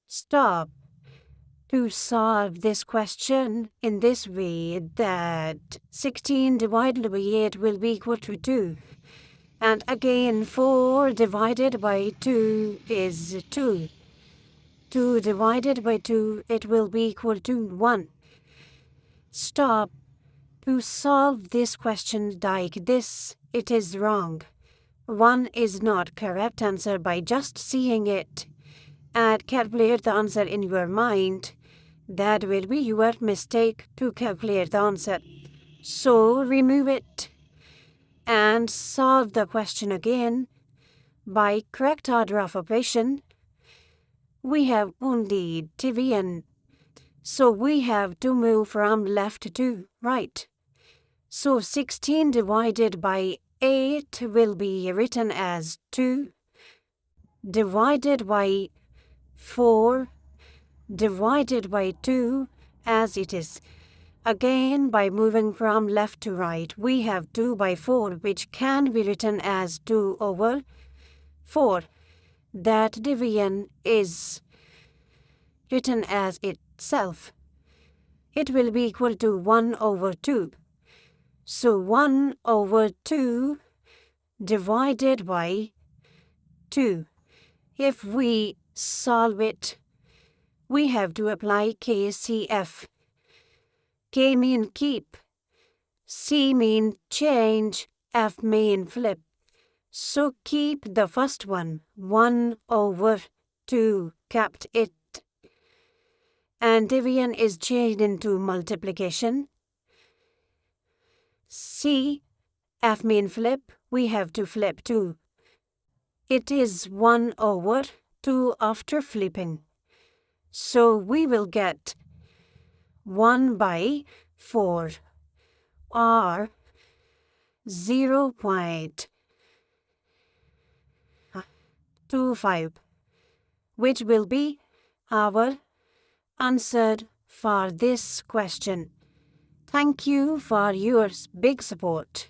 Stop. To solve this question in this way, that 16 divided by 8 will be equal to 2. And again 4 divided by 2 is 2. 2 divided by 2, it will be equal to 1. Stop. To solve this question like this, it is wrong. 1 is not correct answer by just seeing it. And calculate the answer in your mind. That will be your mistake to calculate the answer. So remove it and solve the question again by correct order of operation. We have only division, so we have to move from left to right. So 16 divided by 8 will be written as 2 divided by 4 divided by 2 as it is. Again, by moving from left to right, we have 2 by 4, which can be written as 2 over 4. That division is written as itself. It will be equal to 1 over 2. So 1 over 2 divided by 2. If we solve it, we have to apply KCF. K mean keep, C mean change, F mean flip. So keep the first one, 1 over 2, kept it. And division is changed into multiplication. C, F mean flip, we have to flip 2. It is 1 over 2 after flipping. So we will get 1 by 4 or 0.25, which will be our answer for this question. Thank you for your big support.